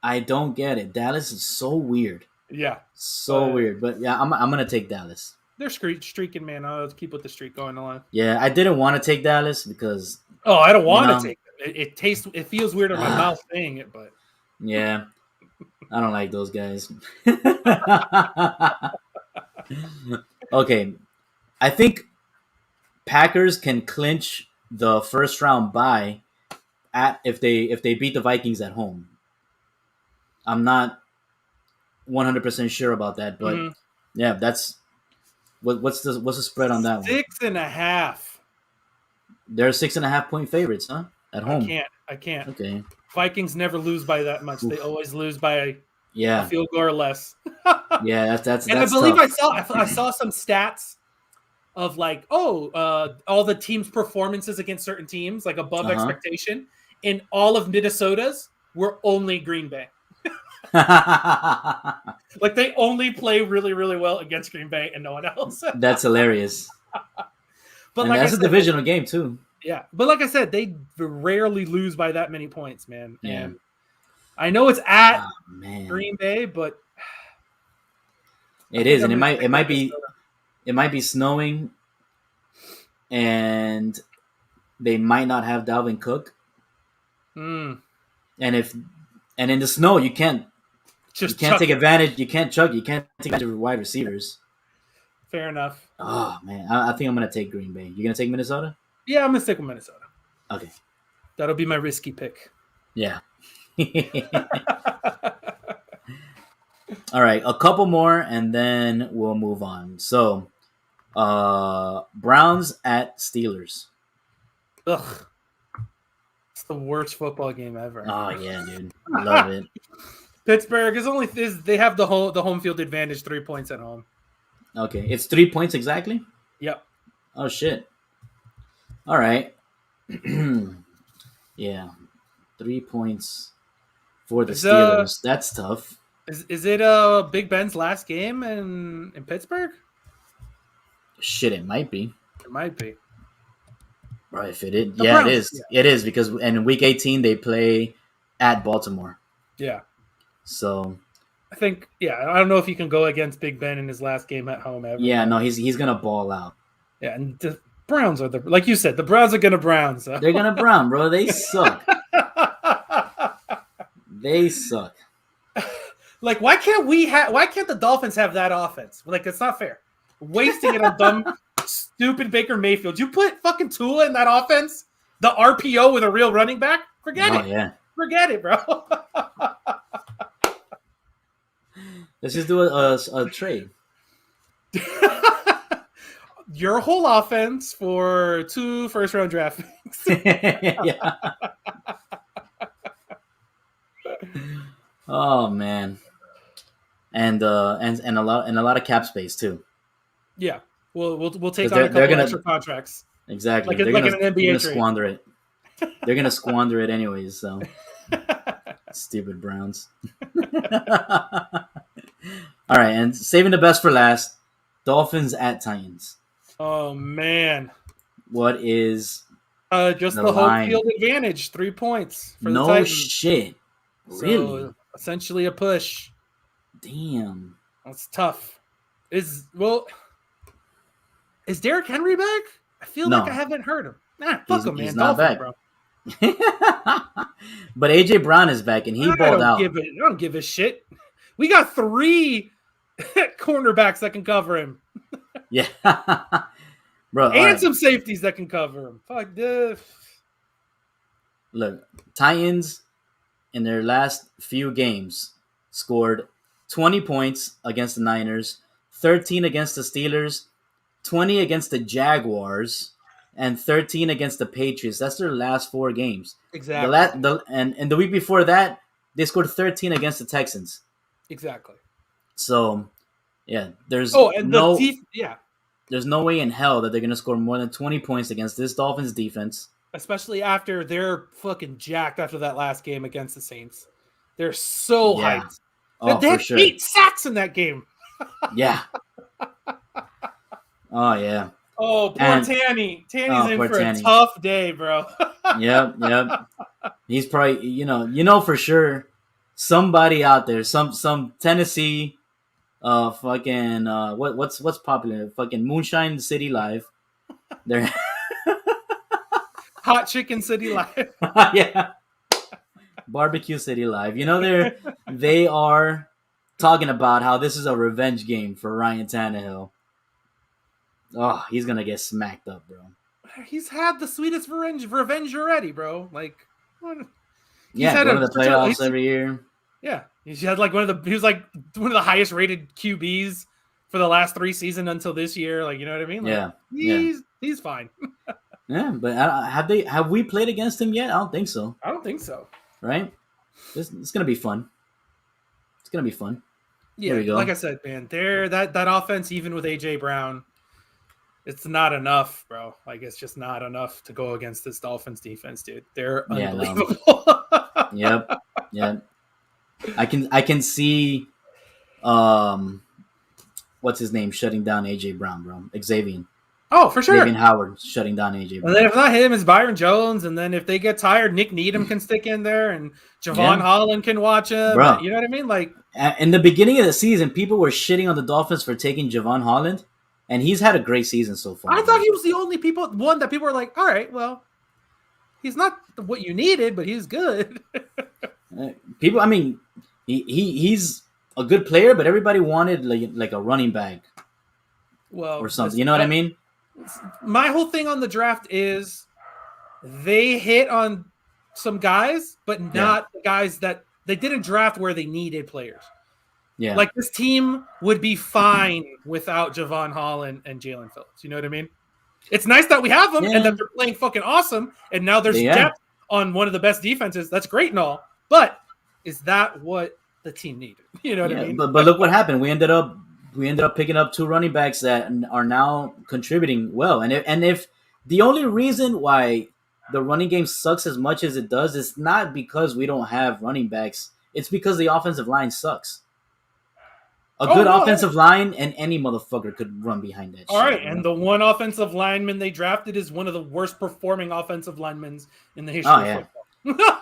I don't get it. Dallas is so weird. Yeah. So weird. But yeah, I'm going to take Dallas. They're streaking, man. I'll keep with the streak going on. Yeah, I didn't want to take Dallas because... Oh, I don't want to take them. It feels weird in my mouth saying it, but... Yeah. I don't like those guys. Okay. I think Packers can clinch the first round bye if they beat the Vikings at home. I'm not 100% sure about that, but yeah, that's what's the spread on that 6.5. They're 6.5 point favorites, huh? At home. I can't. Okay. Vikings never lose by that much. Oof. They always lose by a field goal or less. Yeah, that's and that's I believe tough. I saw some stats of like all the teams' performances against certain teams, like above expectation, and all of Minnesota's were only Green Bay. Like they only play really, really well against Green Bay and no one else. That's hilarious. But and like that's a divisional game too. Yeah, but like I said, they rarely lose by that many points, man. Yeah. And I know it's at Green Bay, but it is, and it might be snowing, and they might not have Dalvin Cook. And in the snow, you can't take advantage. You can't take advantage of wide receivers. Fair enough. Oh man, I think I'm gonna take Green Bay. You gonna take Minnesota? Yeah, I'm gonna stick with Minnesota. Okay, that'll be my risky pick. Yeah. All right, a couple more, and then we'll move on. So, Browns at Steelers. Ugh. It's the worst football game ever. Oh yeah, dude, love it. Pittsburgh they have the home field advantage, 3 points at home. Okay, it's 3 points exactly. Yep. Oh shit. All right. Yeah, 3 points for the Steelers. That's tough. Is it Big Ben's last game in Pittsburgh? Shit, it might be. It might be. Right, if it is. Yeah, Browns, it is. Yeah. It is because in Week 18 they play at Baltimore. Yeah. So I think, I don't know if he can go against Big Ben in his last game at home ever. Yeah, no, he's gonna ball out. Yeah, and the Browns are like you said, the Browns are gonna brown. So they're gonna brown, bro. They suck. They suck. Like, why can't the Dolphins have that offense? Like, it's not fair. Wasting it on dumb, stupid Baker Mayfield. You put fucking Tua in that offense, the RPO with a real running back. Forget it. Yeah. Forget it, bro. Let's just do a trade. Your whole offense for 2 first-round draft picks. Yeah. Oh man, and a lot of cap space too. Yeah, we'll take on a couple extra contracts. Exactly, they're gonna squander it. They're gonna squander it anyways. So stupid Browns. All right, and saving the best for last, Dolphins at Titans. Oh man, what is just the home field advantage? 3 points for the Titans. No shit, really? So, essentially a push. Damn, that's tough. Is Derrick Henry back? I feel like I haven't heard him. Fuck him, man. He's not back, bro. But AJ Brown is back, and he balled out. I don't give a shit. We got 3 cornerbacks that can cover him. Yeah, bro, and some safeties that can cover him. Fuck this. Look, Titans in their last few games scored 20 points against the Niners, 13 against the Steelers, 20 against the Jaguars, and 13 against the Patriots. That's their last 4 games. Exactly. And the week before that, they scored 13 against the Texans. Exactly. So, yeah, there's there's no way in hell that they're going to score more than 20 points against this Dolphins defense. Especially after they're fucking jacked after that last game against the Saints. They're so hyped. They had 8 sacks in that game. Yeah. Oh, yeah. Oh, poor Tanny. Tanny's in for a tough day, bro. Yep. He's probably, for sure, somebody out there, some Tennessee, fucking, what's popular? Fucking Moonshine City Live. They're Hot Chicken City Live. Yeah. Barbecue City Live. They are talking about how this is a revenge game for Ryan Tannehill. Oh, he's gonna get smacked up, bro. He's had the sweetest revenge already, bro. Like, he's had one of the playoffs every year. Yeah, he was like one of the highest rated QBs for the last 3 seasons until this year. Like, you know what I mean? Like, he's fine. Yeah, but have we played against him yet? I don't think so. Right? It's gonna be fun. It's gonna be fun. Yeah, like I said, man, that offense, even with AJ Brown, it's not enough, bro. Like, it's just not enough to go against this Dolphins defense, dude. They're unbelievable. No. Yep. I can see, what's his name, shutting down AJ Brown, bro. Xavier. Oh, for sure. Xavier Howard shutting down AJ Brown. And then if not him, it's Byron Jones. And then if they get tired, Nick Needham can stick in there, and Javon Holland can watch him. Bro. You know what I mean? Like, in the beginning of the season, people were shitting on the Dolphins for taking Javon Holland, and he's had a great season so far. I thought he was the only one that people were like, all right, well, he's not what you needed, but he's good. People, I mean, he's a good player, but everybody wanted like a running back, or something. You know what I mean? My whole thing on the draft is they hit on some guys, but not the guys that they didn't draft where they needed players. Yeah, like this team would be fine without Javon Holland and Jalen Phillips. You know what I mean? It's nice that we have them and that they're playing fucking awesome, and now there's depth on one of the best defenses. That's great and all, but is that what the team needed? You know what I mean? But look what happened. We ended up picking up 2 running backs that are now contributing well. And if the only reason why the running game sucks as much as it does is not because we don't have running backs. It's because the offensive line sucks. A good offensive line, and any motherfucker could run behind that shit. All right, and the one offensive lineman they drafted is one of the worst performing offensive linemen in the history of football.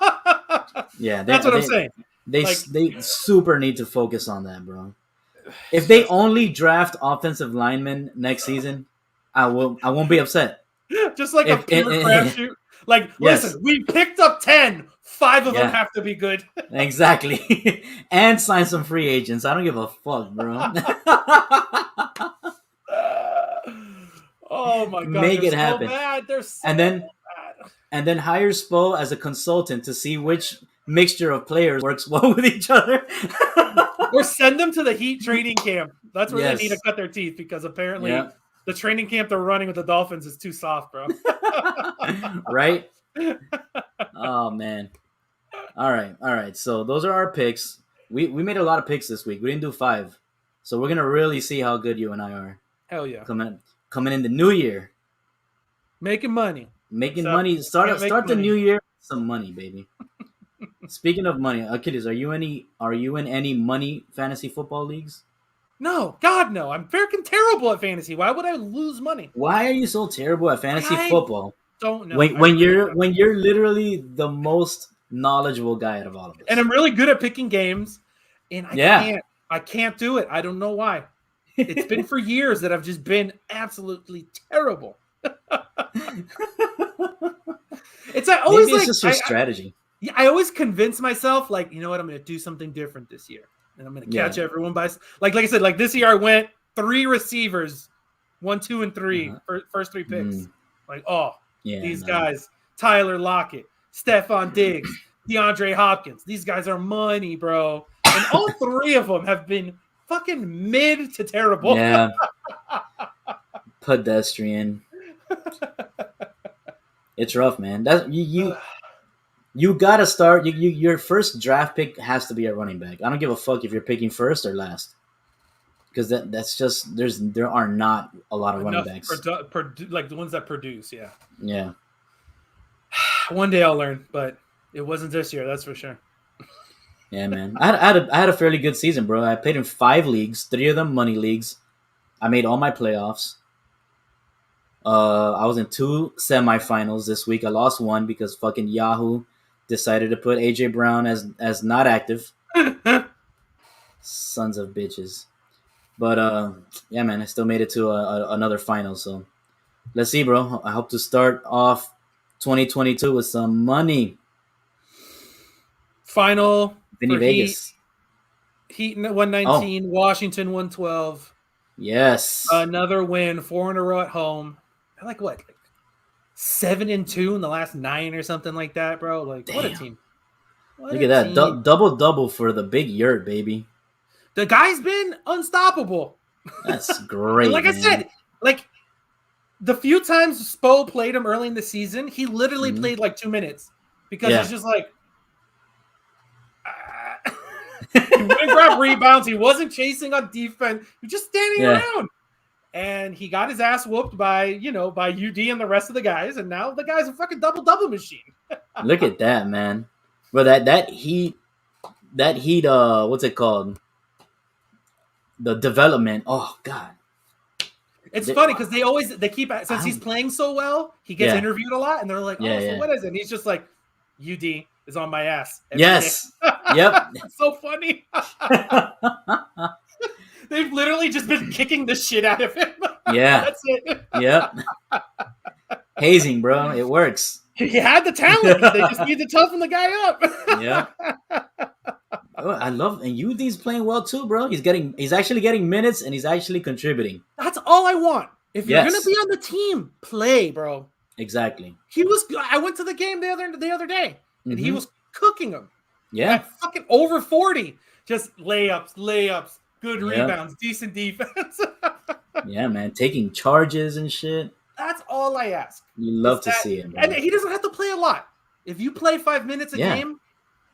That's what I'm saying. They super need to focus on that, bro. If they only draft offensive linemen next season, I won't be upset. Just like a pure crapshoot. Like, listen, we picked up 10. 5 of them have to be good. Exactly. And sign some free agents. I don't give a fuck, bro. Oh my god. Make it happen. They're so bad. And then hire Spo as a consultant to see which mixture of players works well with each other. Or send them to the Heat training camp. That's where they need to cut their teeth, because apparently the training camp they're running with the Dolphins is too soft, bro. Right? Oh, man. All right. So those are our picks. We made a lot of picks this week. We didn't do 5. So we're going to really see how good you and I are. Hell yeah. Coming in the new year. Making money. Money. Start the new year with some money, baby. Speaking of money, Achilles, are you in any money fantasy football leagues? No, God no. I'm freaking terrible at fantasy. Why would I lose money? Why are you so terrible at fantasy football? Don't know. When you're literally the most knowledgeable guy out of all of us. And I'm really good at picking games, and I can't do it. I don't know why. It's been for years that I've just been absolutely terrible. It's just your strategy. I always convince myself, like, you know what, I'm going to do something different this year, and I'm going to catch everyone by like I said, like this year I went 3 receivers, 1, 2, and 3 first 3 picks. Like, these guys, Tyler Lockett, Stephon Diggs, DeAndre Hopkins, these guys are money, bro. And all 3 of them have been fucking mid to terrible. Yeah. Pedestrian. It's rough, man. That you gotta start. Your first draft pick has to be a running back. I don't give a fuck if you're picking first or last, because that's just there are not a lot of running backs. Like the ones that produce, yeah. Yeah. One day I'll learn, but it wasn't this year. That's for sure. Yeah, man. I had a fairly good season, bro. I played in 5 leagues, 3 of them money leagues. I made all my playoffs. I was in 2 semifinals this week. I lost 1 because fucking Yahoo decided to put AJ Brown as not active. Sons of bitches. But yeah, man, I still made it to another final. So let's see, bro. I hope to start off 2022 with some money. Final Vinny Vegas. Heat 119, Washington 112. Yes. Another win, 4 in a row at home. I like what? 7-2 in the last 9 or something like that, bro. Like, damn. What a team. Look at that. Double for the big yurt, baby. The guy's been unstoppable. That's great. Like, man. I said, like, the few times Spo played him early in the season, he literally played like 2 minutes because he's just like, he wouldn't grab rebounds. He wasn't chasing on defense. He was just standing around. And he got his ass whooped by UD and the rest of the guys. And now the guy's a fucking double machine. Look at that, man. But that heat, what's it called? The development. Oh, God. It's funny because they keep, since he's playing so well, he gets interviewed a lot. And they're like, so what is it? And he's just like, UD is on my ass. Yes. Yep. It's so funny. They've literally just been kicking the shit out of him. Yeah. That's it. Yep. Hazing, bro. It works. He had the talent. They just need to toughen the guy up. Yeah. Oh, I love, and UD's playing well too, bro. He's actually getting minutes and he's actually contributing. That's all I want. If you're gonna be on the team, play, bro. Exactly. I went to the game the other day, and he was cooking them. Yeah. At fucking over 40. Just layups, good rebounds, decent defense. Yeah, man. Taking charges and shit. That's all I ask. You love to see it, bro. And he doesn't have to play a lot. If you play 5 minutes a game,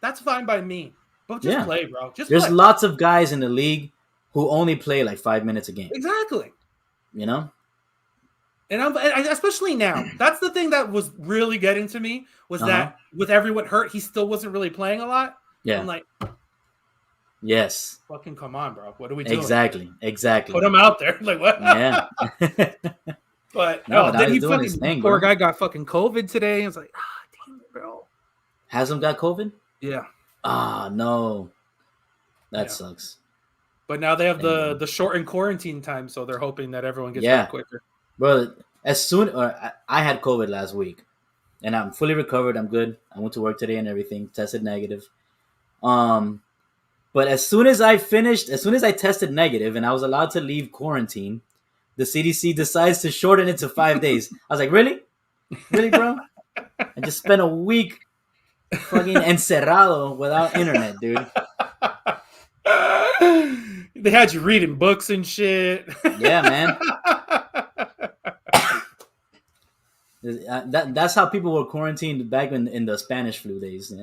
that's fine by me. But just play, bro. There's lots of guys in the league who only play like 5 minutes a game. Exactly. You know? And especially now, that's the thing that was really getting to me was that with everyone hurt, he still wasn't really playing a lot. Yeah. I'm like, yes. Fucking come on, bro. What are we doing? Exactly. Put him out there. Like, what? Yeah. But then he fucking, poor guy got fucking COVID today. I was like, damn it, bro. Hasn't got COVID? Yeah. No. That sucks. But now they have the shortened quarantine time, so they're hoping that everyone gets back quicker. Bro, I had COVID last week, and I'm fully recovered. I'm good. I went to work today and everything, tested negative. But as soon as I tested negative and I was allowed to leave quarantine, the CDC decides to shorten it to 5 days. I was like, really? Really, bro? I just spent a week fucking encerrado without internet, dude. They had you reading books and shit. Yeah, man. That's how people were quarantined back in the Spanish flu days.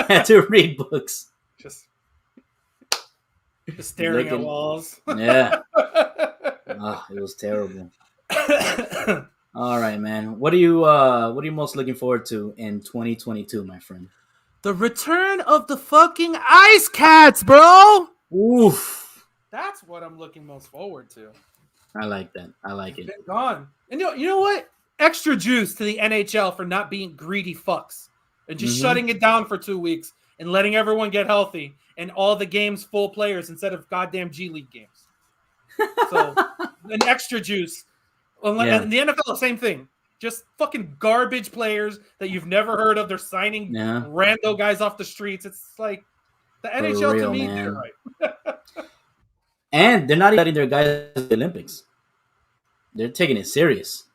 Had to read books. Just staring at walls. Yeah. It was terrible. All right, man. What are you most looking forward to in 2022, my friend? The return of the fucking Ice Cats, bro. Oof. That's what I'm looking most forward to. I like that. I like it. Been gone. And you know what? Extra juice to the NHL for not being greedy fucks and just shutting it down for 2 weeks and letting everyone get healthy and all the games full players instead of goddamn G League games. So an extra juice. And the NFL, same thing. Just fucking garbage players that you've never heard of. They're signing rando guys off the streets. It's like the NHL to me, they're right. And they're not even letting their guys to the Olympics. They're taking it serious.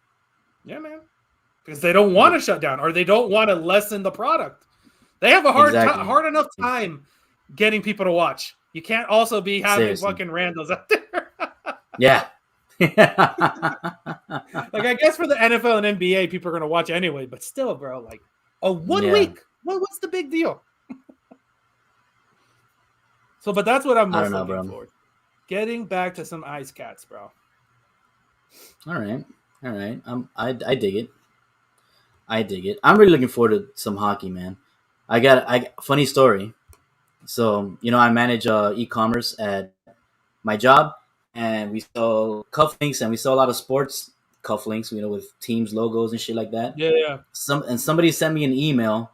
Yeah, man. Because they don't want to shut down or they don't want to lessen the product. They have a hard enough time getting people to watch. You can't also be having fucking randos out there. Yeah. Like, I guess for the NFL and NBA, people are going to watch anyway, but still, bro, like, a 1 week. What's the big deal? So, but that's what I'm most looking for. Getting back to some Ice Cats, bro. All right. I dig it. I'm really looking forward to some hockey, man. Funny story. So, I manage e-commerce at my job, and we sell cufflinks, and we sell a lot of sports cufflinks, with teams, logos, and shit like that. Yeah. Somebody sent me an email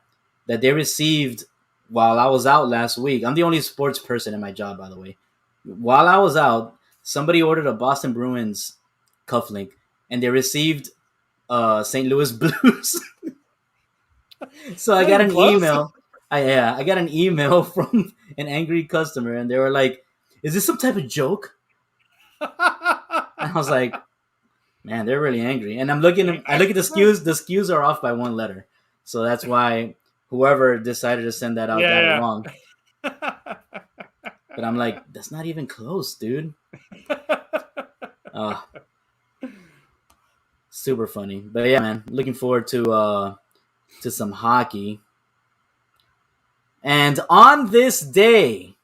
that they received while I was out last week. I'm the only sports person in my job, by the way. While I was out, somebody ordered a Boston Bruins cufflink, and they received St. Louis Blues. So I got an email. I got an email from an angry customer, and they were like, "Is this some type of joke?" And I was like, "Man, they're really angry." And I look at the SKUs. The SKUs are off by one letter, so that's why whoever decided to send that out got it wrong. But I'm like, that's not even close, dude. Super funny. But yeah, man, looking forward to some hockey. And on this day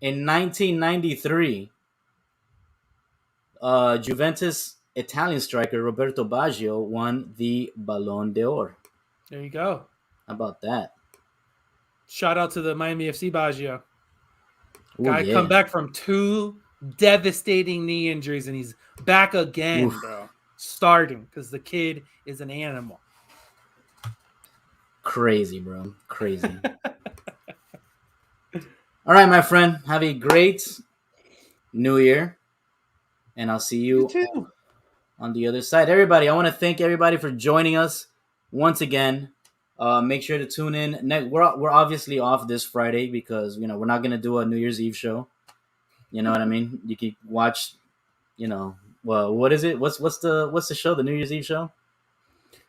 in 1993, Juventus Italian striker Roberto Baggio won the Ballon d'Or. There you go. How about that? Shout out to the Miami FC Baggio. Guy come back from 2 devastating knee injuries, and he's back again, bro. Starting, because the kid is an animal. Crazy, bro. Crazy. All right, my friend. Have a great New Year. And I'll see you on the other side. Everybody, I want to thank everybody for joining us once again. Make sure to tune in. We're obviously off this Friday because, we're not going to do a New Year's Eve show. You know what I mean? You can watch, well, what is it? What's the show? The New Year's Eve show?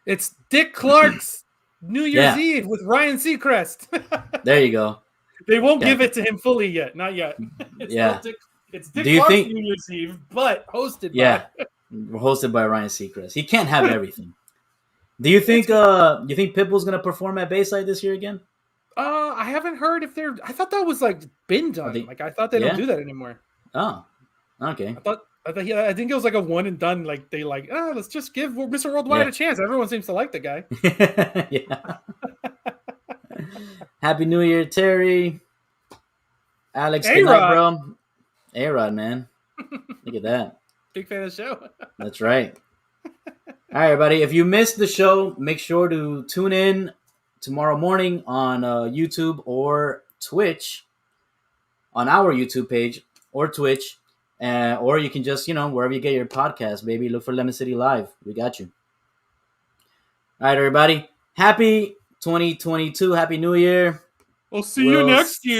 It's Dick Clark's New Year's Eve with Ryan Seacrest. There you go. They won't give it to him fully yet. Not yet. It's Dick Clark's New Year's Eve, but hosted by hosted by Ryan Seacrest. He can't have everything. Do you think Pitbull's gonna perform at Bayside this year again? I haven't heard if they're. I thought that was been done. I thought they don't do that anymore. Oh, okay. I think it was a one and done. Let's just give Mr. Worldwide a chance. Everyone seems to like the guy. Yeah. Happy New Year, Terry. Alex, good night, bro. A-Rod, man. Look at that. Big fan of the show. That's right. All right, everybody. If you missed the show, make sure to tune in tomorrow morning on YouTube or Twitch, on our YouTube page or Twitch, or you can just, wherever you get your podcast, baby, look for LemonCityLive. We got you. All right, everybody. Happy 2022. Happy New Year. We'll see you next year.